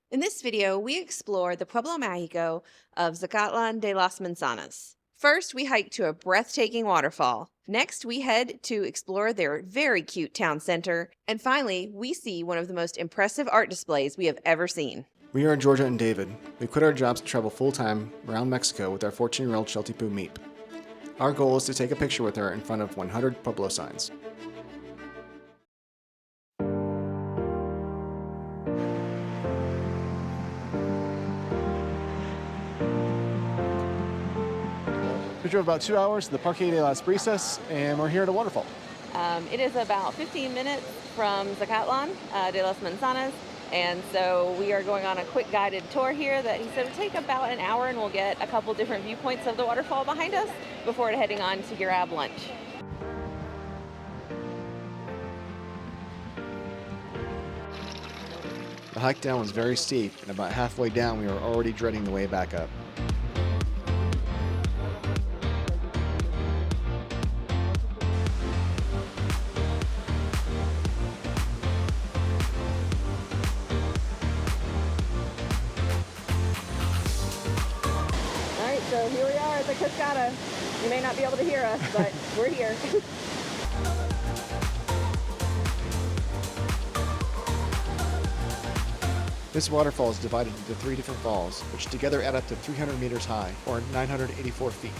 In this video, we explore the Pueblo Mágico of Zacatlán de las Manzanas. First, we hike to a breathtaking waterfall. Next, we head to explore their very cute town center. And finally, we see one of the most impressive art displays we have ever seen. We are Georgia and David. We quit our jobs to travel full-time around Mexico with our 14-year-old Sheltie Poo Meep. Our goal is to take a picture with her in front of 100 Pueblo signs. We drove about 2 hours to the Parque de Las Brizas, and we're here at a waterfall. It is about 15 minutes from Zacatlán de las Manzanas, and so we are going on a quick guided tour here that he said would take about an hour, and we'll get a couple different viewpoints of the waterfall behind us before heading on to grab lunch. The hike down was very steep, and about halfway down we were already dreading the way back up. All right, so here we are at the Cascada. You may not be able to hear us, but we're here. This waterfall is divided into 3 different falls, which together add up to 300 meters high, or 984 feet.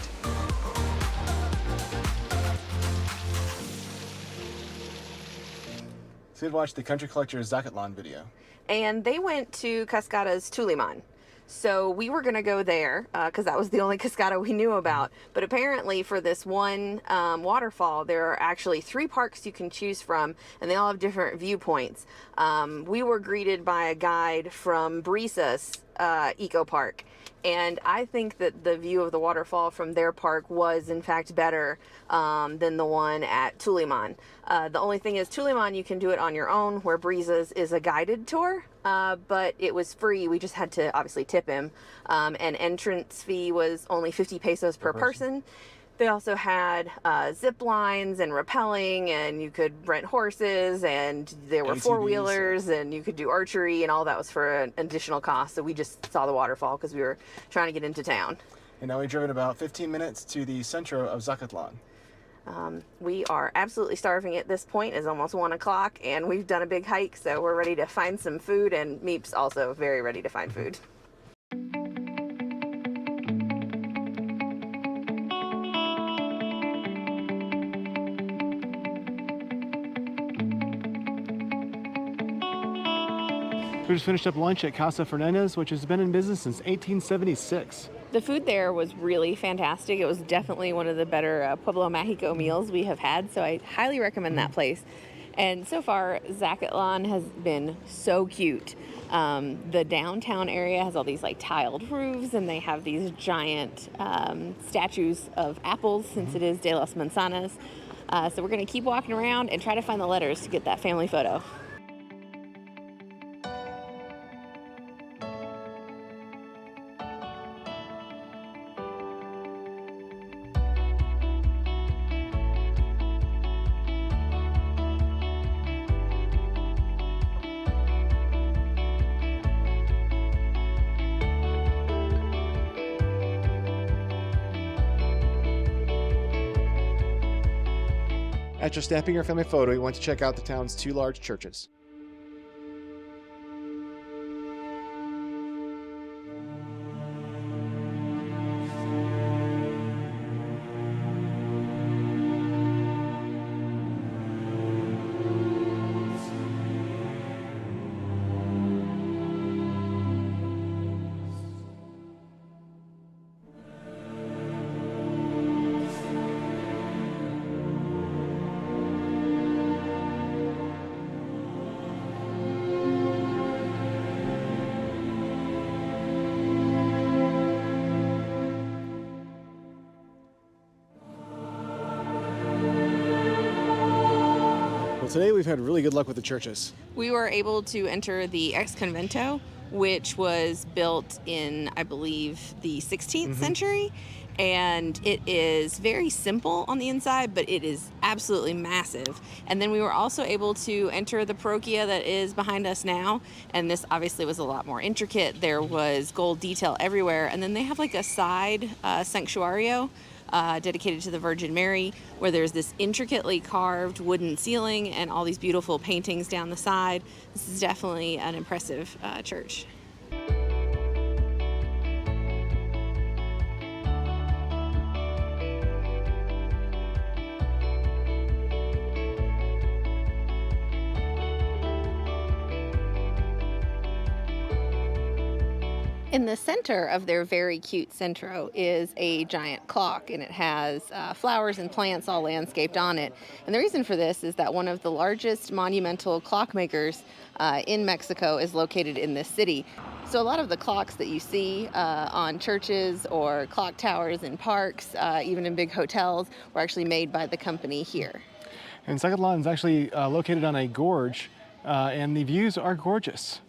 So you'd watch the Country Collector's Zacatlán video. And they went to Cascadas Tuliman. So we were going to go there because that was the only cascada we knew about. But apparently for this one waterfall, there are actually 3 parks you can choose from, and they all have different viewpoints. We were greeted by a guide from Brisas Eco Park. And I think that the view of the waterfall from their park was, in fact, better than the one at Tuliman. The only thing is, Tuliman, you can do it on your own, where Brisas is a guided tour, but it was free. We just had to obviously tip him. And entrance fee was only 50 pesos per person. They also had zip lines and rappelling, and you could rent horses, and there were ATVs. 4-wheelers, and you could do archery, and all that was for an additional cost. So we just saw the waterfall because we were trying to get into town. And now we've driven about 15 minutes to the Centro of Zacatlán. We are absolutely starving at this point. It's almost 1 o'clock, and we've done a big hike, so we're ready to find some food, and Meep's also very ready to find food. We just finished up lunch at Casa Fernandez, which has been in business since 1876. The food there was really fantastic. It was definitely one of the better Pueblo Magico meals we have had, so I highly recommend that place. And so far, Zacatlán has been so cute. The downtown area has all these like tiled roofs, and they have these giant statues of apples, since it is De las Manzanas. So we're going to keep walking around and try to find the letters to get that family photo. After snapping your family photo, we went to check out the town's 2 large churches. Well, today we've had really good luck with the churches. We were able to enter the ex convento, which was built in, I believe, the 16th century. And it is very simple on the inside, but it is absolutely massive. And then we were also able to enter the parochia that is behind us now. And this obviously was a lot more intricate. There was gold detail everywhere. And then they have like a side sanctuario dedicated to the Virgin Mary, where there's this intricately carved wooden ceiling and all these beautiful paintings down the side. This is definitely an impressive church. In the center of their very cute Centro is a giant clock, and it has flowers and plants all landscaped on it. And the reason for this is that one of the largest monumental clock makers in Mexico is located in this city. So a lot of the clocks that you see on churches or clock towers in parks, even in big hotels, were actually made by the company here. And Zacatlán is actually located on a gorge, and the views are gorgeous.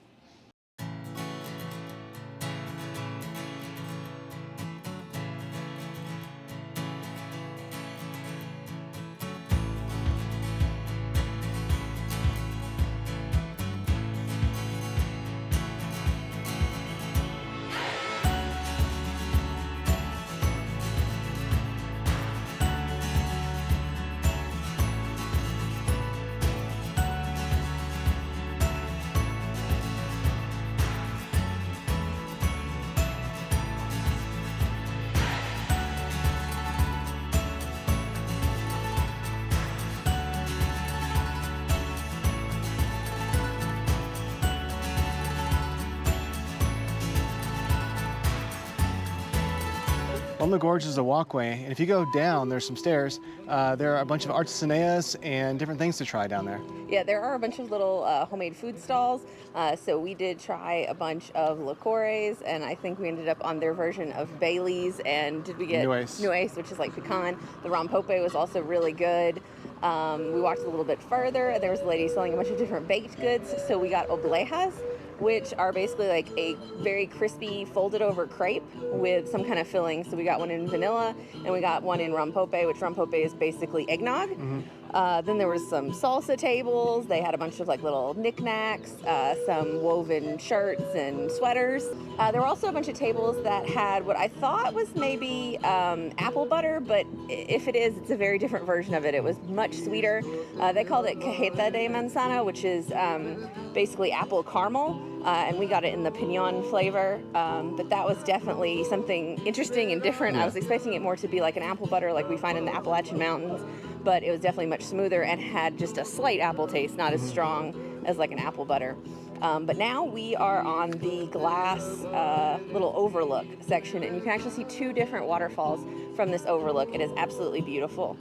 On the gorge is a walkway, and if you go down, there's some stairs. There are a bunch of artesanías and different things to try down there. Yeah, there are a bunch of little homemade food stalls. So we did try a bunch of licores, and I think we ended up on their version of Bailey's. And did we get Nuez, which is like pecan? The rompope was also really good. We walked a little bit further, and there was a lady selling a bunch of different baked goods. So we got oblejas, which are basically like a very crispy folded over crepe with some kind of filling. So we got one in vanilla and we got one in rompope, which rompope is basically eggnog. Then there was some salsa tables. They had a bunch of like little knickknacks, some woven shirts and sweaters. There were also a bunch of tables that had what I thought was maybe apple butter, but if it is, it's a very different version of it. It was much sweeter. They called it cajeta de manzana, which is basically apple caramel. And we got it in the pinon flavor, but that was definitely something interesting and different. I was expecting it more to be like an apple butter like we find in the Appalachian Mountains, but it was definitely much smoother and had just a slight apple taste, not as strong as like an apple butter. But now we are on the glass little overlook section, and you can actually see two different waterfalls from this overlook. It is absolutely beautiful.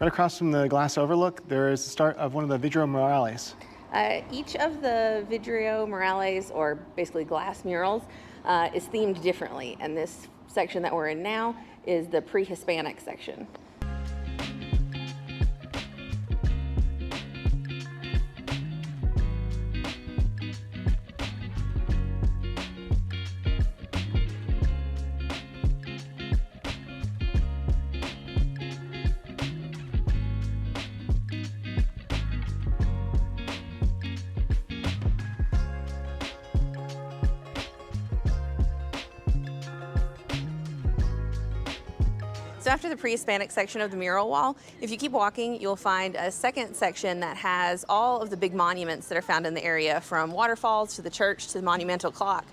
Right across from the glass overlook, there is the start of one of the Vitromurales. Each of the Vitromurales, or basically glass murals, is themed differently, and this section that we're in now is the pre-Hispanic section. So after the pre-Hispanic section of the mural wall, if you keep walking, you'll find a second section that has all of the big monuments that are found in the area, from waterfalls to the church to the monumental clock.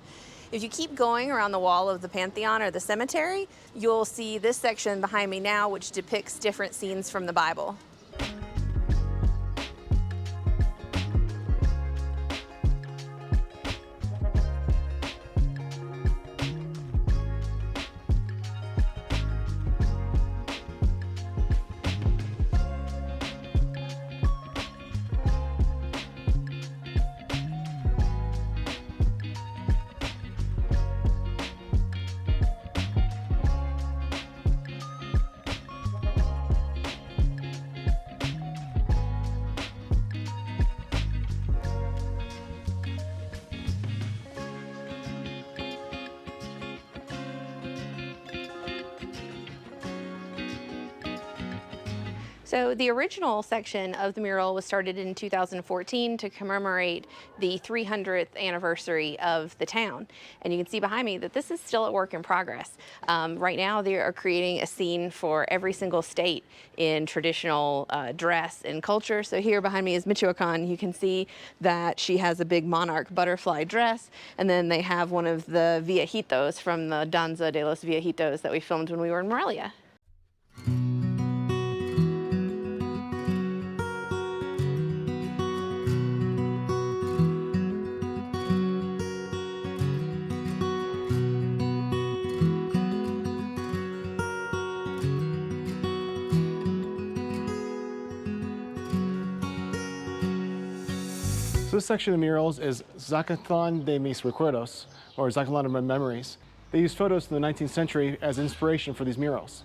If you keep going around the wall of the Pantheon or the cemetery, you'll see this section behind me now, which depicts different scenes from the Bible. So the original section of the mural was started in 2014 to commemorate the 300th anniversary of the town. And you can see behind me that this is still a work in progress. Right now they are creating a scene for every single state in traditional dress and culture. So here behind me is Michoacan. You can see that she has a big monarch butterfly dress. And then they have one of the viejitos from the Danza de los Viejitos that we filmed when we were in Morelia. So this section of murals is Zacatlán de mis recuerdos, or Zacatlán of my memories. They used photos from the 19th century as inspiration for these murals.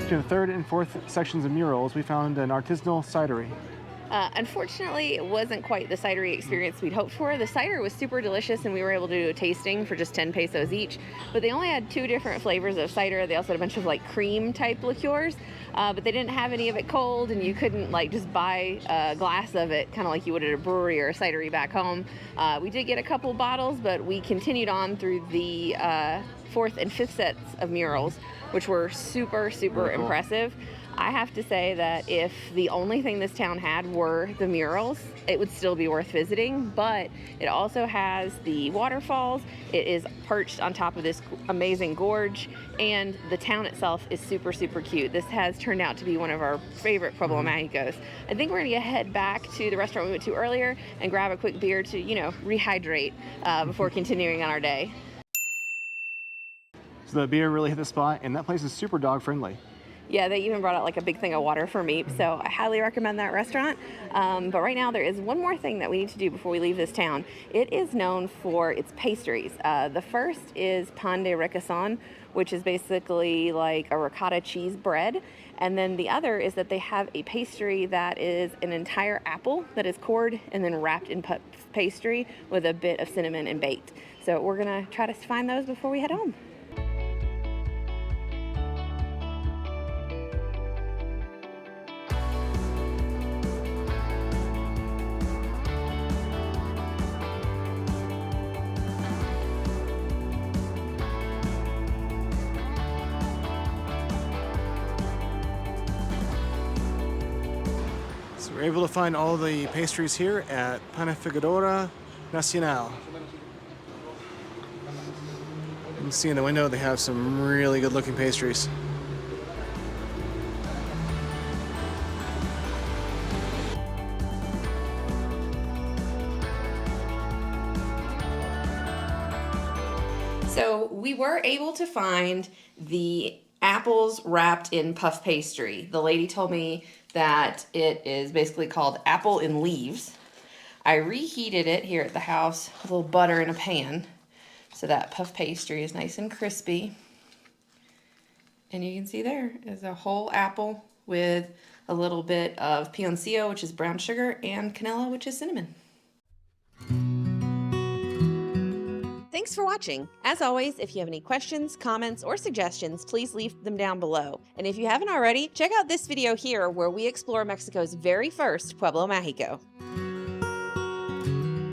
Between the third and fourth sections of murals, we found an artisanal cidery. Unfortunately, it wasn't quite the cidery experience we'd hoped for. The cider was super delicious and we were able to do a tasting for just 10 pesos each, but they only had 2 different flavors of cider. They also had a bunch of like cream type liqueurs, but they didn't have any of it cold, and you couldn't like just buy a glass of it kind of like you would at a brewery or a cidery back home. We did get a couple bottles, but we continued on through the 4th and 5th sets of murals, which were super impressive. I have to say that if the only thing this town had were the murals, it would still be worth visiting, but it also has the waterfalls. It is perched on top of this amazing gorge, and the town itself is super cute. This has turned out to be one of our favorite Pueblo Magicos. I think we're gonna head back to the restaurant we went to earlier and grab a quick beer to, rehydrate before continuing on our day. So the beer really hit the spot, and that place is super dog friendly. Yeah, they even brought out like a big thing of water for me, so I highly recommend that restaurant. But right now there is one more thing that we need to do before we leave this town. It is known for its pastries. The first is pan de requesón, which is basically like a ricotta cheese bread. And then the other is that they have a pastry that is an entire apple that is cored and then wrapped in pastry with a bit of cinnamon and baked. So we're gonna try to find those before we head home. So we're able to find all the pastries here at Panificadora Nacional. You can see in the window they have some really good looking pastries. So we were able to find the apples wrapped in puff pastry. The lady told me that it is basically called apple in leaves. I reheated it here at the house with a little butter in a pan so that puff pastry is nice and crispy. And you can see there is a whole apple with a little bit of piloncillo, which is brown sugar, and canela, which is cinnamon. Thanks for watching. As always, if you have any questions, comments, or suggestions, please leave them down below. And if you haven't already, check out this video here where we explore Mexico's very first Pueblo Mágico.